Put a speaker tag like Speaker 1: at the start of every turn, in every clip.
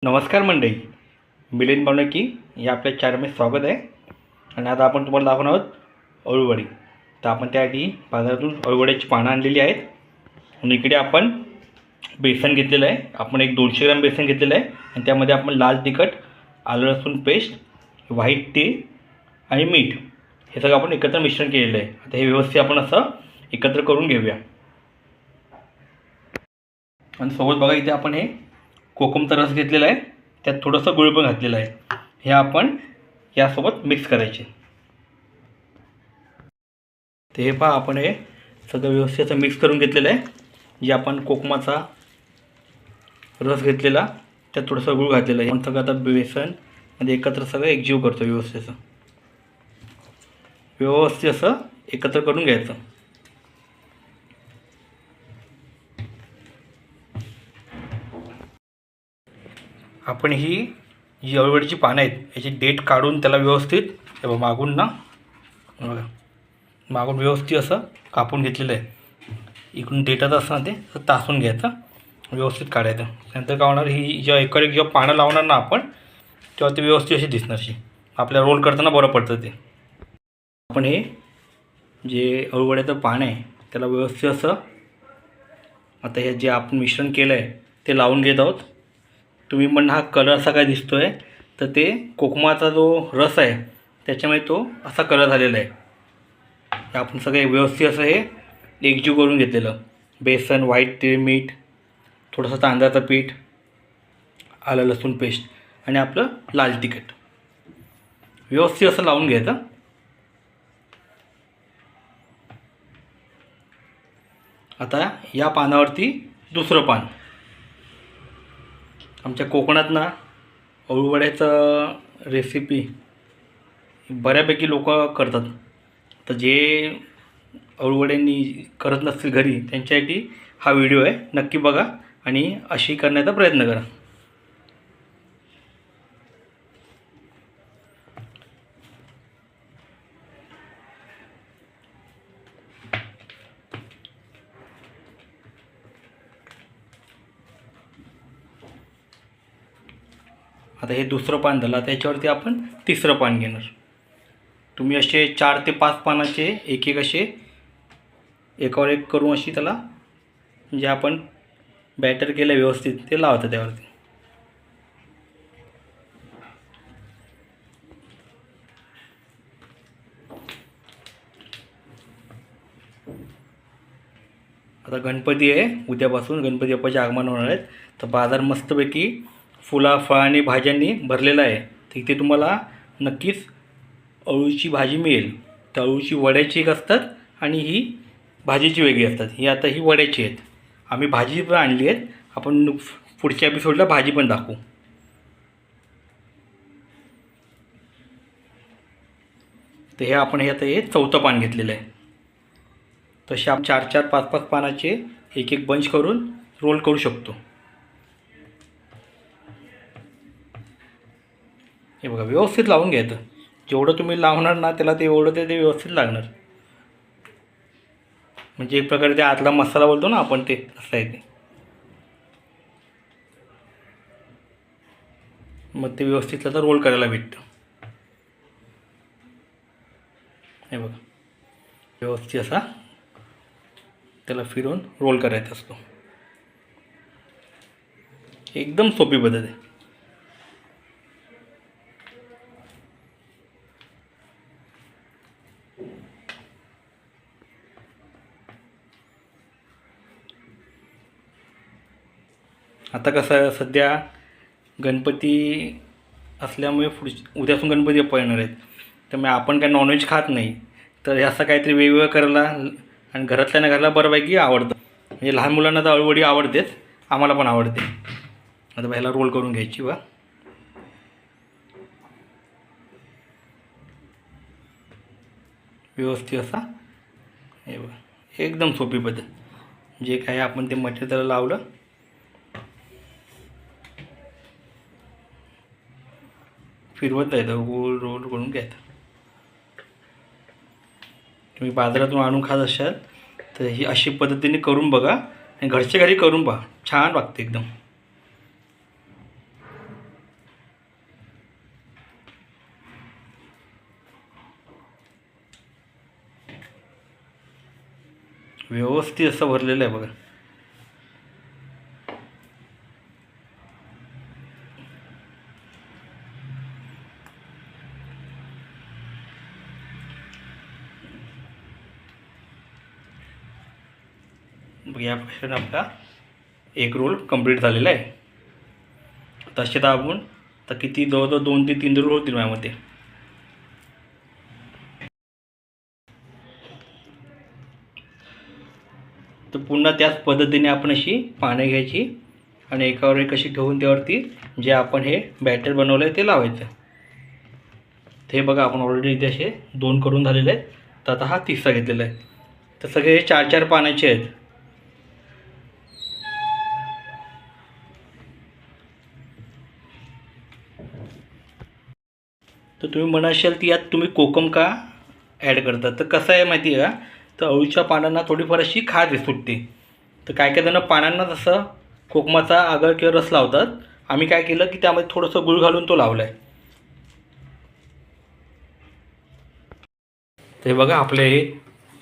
Speaker 1: नमस्कार मंडळी, मिलिंद बनकी या आपल्या चॅनलमध्ये स्वागत आहे. आणि आता आपण तुम्हाला दाखवणार आहोत अळूवडी. तर आपण त्यासाठी बाजारातून अळूवड्याची पानं आणलेली आहेत. आणि इकडे आपण बेसन घेतलेलं आहे. आपण एक 200 ग्रॅम बेसन घेतलेलं आहे आणि त्यामध्ये आपण लाल तिखट, आलं लसूण पेस्ट, व्हाईट तीळ आणि मीठ हे सगळं आपण एकत्र मिश्रण केलेलं आहे. आता हे व्यवस्थित आपण असं एकत्र करून घेऊया. आणि सोबत बघा इथे आपण हे कोकमचा रस घेतलेला आहे, त्यात थोडंसं गुळ पण घातलेलं आहे. हे आपण यासोबत मिक्स करायचे. ते हे पहा, आपण हे सगळं व्यवस्थित मिक्स करून घेतलेलं आहे. जे आपण कोकमाचा रस घेतलेला त्यात थोडंसं गुळ घातलेलं आहे. आपण सगळं आता बेसनमध्ये एकत्र सगळं एकजीव करतो. व्यवस्थित असं एकत्र करून घ्यायचं. आपण ही जी अळूवडीची पानं आहेत याची डेट काढून त्याला व्यवस्थित मागून व्यवस्थित असं कापून घेतलेलं आहे. इकडून डेटाचं असं ते तासून घ्यायचं, व्यवस्थित काढायचं. नंतर काय होणार, ही जेव्हा पानं लावणार ना आपण, तेव्हा ते व्यवस्थित अशी दिसणार. आपल्याला रोल करताना बरं पडतं ते. आपण हे जे अळूवड्याचं पान आहे त्याला व्यवस्थित असं आता हे जे आपण मिश्रण केलं आहे ते लावून घेत आहोत. तुम्ही पण हा कलर असा काय दिसतो आहे, तर ते कोकमाचा जो रस आहे त्याच्यामुळे तो असा कलर झालेला आहे. आपण सगळे व्यवस्थित असं हे एकजीव करून घेतलेलं. बेसन, व्हाईट तीळ, मीठ, थोडंसं तांदळाचं पीठ, आलं लसूण पेस्ट आणि आपलं लाल तिखट व्यवस्थित असं लावून घ्यायचं. आता या पानावरती दुसरं पान. आमच्या कोकणात ना अळूवड्याचं रेसिपी बऱ्यापैकी लोक करतात. तर जे अळूवड्यांनी करत नसतील घरी त्यांच्यासाठी हा व्हिडिओ आहे. नक्की बघा आणि अशी करण्याचा प्रयत्न करा. आता हे दुसरं पान झालं. त्याच्यावरती आपण तिसरं पान घेणार. तुम्ही असे 4 ते 5 पानाचे एक एक असे एकावर एक करून अशी त्याला जे आपण बॅटर केलं व्यवस्थित ते लावतं त्यावरती. आता गणपती आहे, उद्यापासून गणपती बाप्पाचे आगमन होणार आहेत. तर बाजार मस्तपैकी फुला फळांनी भाज्यांनी भरलेला आहे. तर इथे तुम्हाला नक्कीच अळूची भाजी मिळेल. तर अळूची वड्याची एक असतात आणि ही भाजीची वेगळी असतात. ही आता ही वड्याची आहेत. आम्ही भाजी पण आणली आहेत. आपण पुढच्या एपिसोडला भाजी पण दाखवू. तर हे आपण हे आता हे चौथं पान घेतलेलं आहे. तसे आपण 4-4, 5-5 पानाचे एक एक बंच करून रोल करू शकतो. हे बघा, व्यवस्थित लावून घ्यायचं. जेवढं तुम्ही लावणार ना त्याला ते एवढं ते व्यवस्थित लागणार. म्हणजे एक प्रकारे ते आतला मसाला बोलतो ना आपण, ते असं आहे ते. मग ते व्यवस्थित त्याचा रोल करायला भेटतं. हे बघा, व्यवस्थित असा त्याला फिरवून रोल करायचा असतो. एकदम सोपी पद्धत आहे. आता कसं आहे, सध्या गणपती असल्यामुळे उद्यापासून गणपती बाप्पा येणार आहेत. त्यामुळे आपण काय नॉनव्हेज खात नाही. तर असं काहीतरी वेगवेगळं करायला आणि घरातल्यानं घराला बऱ्यापैकी आवडतं. म्हणजे लहान मुलांना तर अळूवडी आवडतेच, आम्हाला पण आवडते. आता पहिला रोल करून घ्यायची बा. व्यवस्थित असा. हे बघा, एकदम सोपी पद्धत. जे काही आपण ते मटेरियल त्याला लावलं, फिरवत जायचं, गोल रोल करून घ्यायचं. तुम्ही बाजारातून आणून खात असाल तर ही अशी पद्धतीने करून बघा आणि घरच्या घरी करून पहा. छान वाटते एकदम. व्यवस्थित असं भरलेलं आहे बघा. या प्रकारे आपला एक रोल कंप्लीट झालेला आहे. तसे तर आपण तर किती जवळजवळ 2 ते 3 रोल होतील माझ्यामध्ये. तर पुन्हा त्याच पद्धतीने आपण अशी पानं घ्यायची आणि एकावर एक अशी ठेवून त्यावरती जे आपण हे बॅटर बनवलं आहे ते लावायचं. ते बघा आपण ऑलरेडी इथे असे 2 करून झालेले आहेत. तर आता हा तिसरा घेतलेला आहे. तर सगळे 4-4 पानाचे आहेत. तर तुम्ही म्हणाल की यात तुम्ही कोकम का ॲड करता. तर कसं आहे माहिती आहे का, तर अळूच्या पानांना थोडीफार अशी खाज सुटते. तर काय काय जण पानांना तसं कोकमाचा आगळ किंवा रस लावतात. आम्ही काय केलं की त्यामध्ये थोडंसं गूळ घालून तो लावला आहे. तर हे बघा आपले हे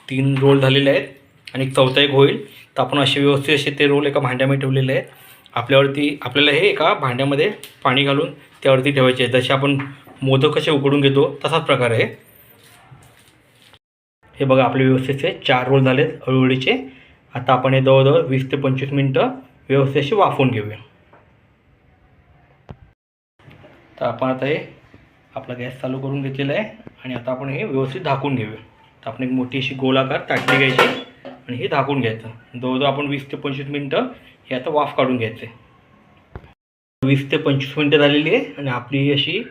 Speaker 1: 3 रोल झालेले आहेत आणि चौथा एक होईल. तर आपण असे व्यवस्थित असे ते रोल एका भांड्यामध्ये ठेवलेले आहेत. आपल्याला हे एका भांड्यामध्ये पाणी घालून त्यावरती ठेवायचे आहे. जसे आपण मोदक कसे उकडून घेतो तसाच प्रकार आहे. हे बघा आपले व्यवस्थित 4 रोल झालेत अळूवडीचे. आता आपण हे जवळजवळ 20 ते 25 मिनटं व्यवस्थित अशी वाफवून घेऊया. तर आपण आता हे आपला गॅस चालू करून घेतलेला आहे आणि आता आपण हे व्यवस्थित झाकून घेऊया. तर आपण एक मोठी अशी गोलाकार ताटली घ्यायची आणि हे झाकून घ्यायचं. जवळजवळ आपण 20 ते 25 मिनटं हे आता वाफ काढून घ्यायचे. 20 ते 25 मिनटं झालेली आहे आणि आपली अशी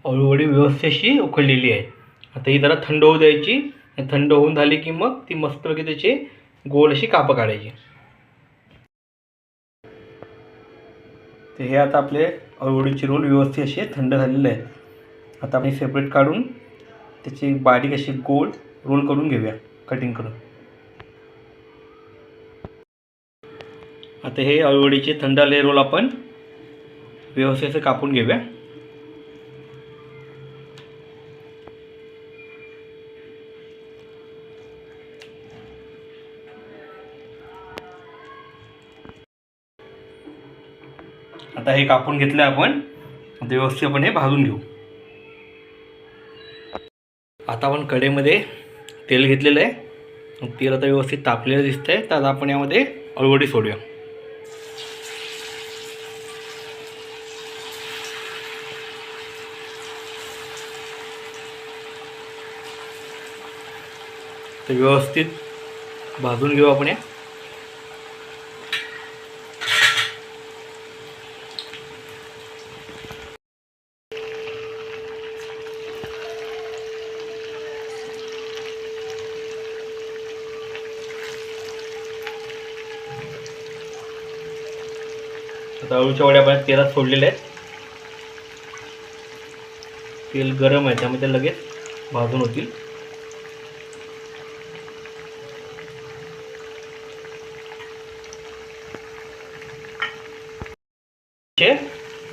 Speaker 1: अळूवडी व्यवस्थित अशी उकळलेली आहे. आता ही जरा थंड होऊ द्यायची. थंड होऊन झाली की मग ती मस्तपैकी त्याची गोल अशी कापं काढायची. तर हे आता आपले अळूवडीचे रोल व्यवस्थित असे थंड झालेले आहेत. आता आपण सेपरेट काढून त्याची बारीक अशी गोल रोल करून घेऊया, कटिंग करून. आता हे अळूवडीचे थंड आलेले रोल आपण व्यवस्थित असे कापून घेऊया. आता हे कापून घेतलं आपण. आता व्यवस्थित आपण हे भाजून घेऊ. आता आपण कढईमध्ये तेल घेतलेलं आहे. तेल आता व्यवस्थित तापलेलं दिसतं आहे. तर आता आपण यामध्ये अळूवडी सोडूया. तर व्यवस्थित भाजून घेऊ आपण. आता अळूच्या वड्या आपण तेलात सोडलेल्या आहेत. तेल गरम आहे त्यामुळे लगेच भाजून होतील.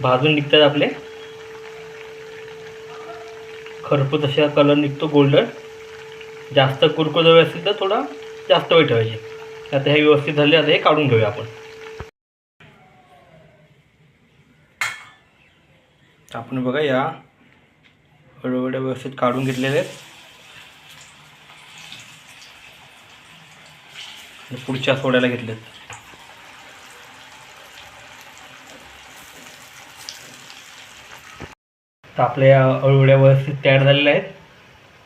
Speaker 1: भाजून निघतात आपले. खरपूस असा कलर निघतो गोल्डन. जास्त कुरकुर असेल तर थोडा जास्त वेळ ठेवायचे. आता हे व्यवस्थित झाले. आता हे काढून घेऊया आपण. आपण बघा या अळूवड्या व्यवस्थित काढून घेतलेल्या आहेत. पुढच्या सोडायला घेतलेत. तर आपल्या अळूवड्या व्यवस्थित तयार झालेल्या आहेत.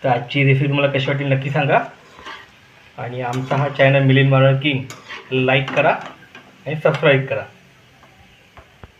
Speaker 1: तर आजची रेसिपी तुम्हाला कशी वाटली नक्की सांगा. आणि आमचा हा channel Milind Marwar king like करा आणि सबस्क्राईब करा.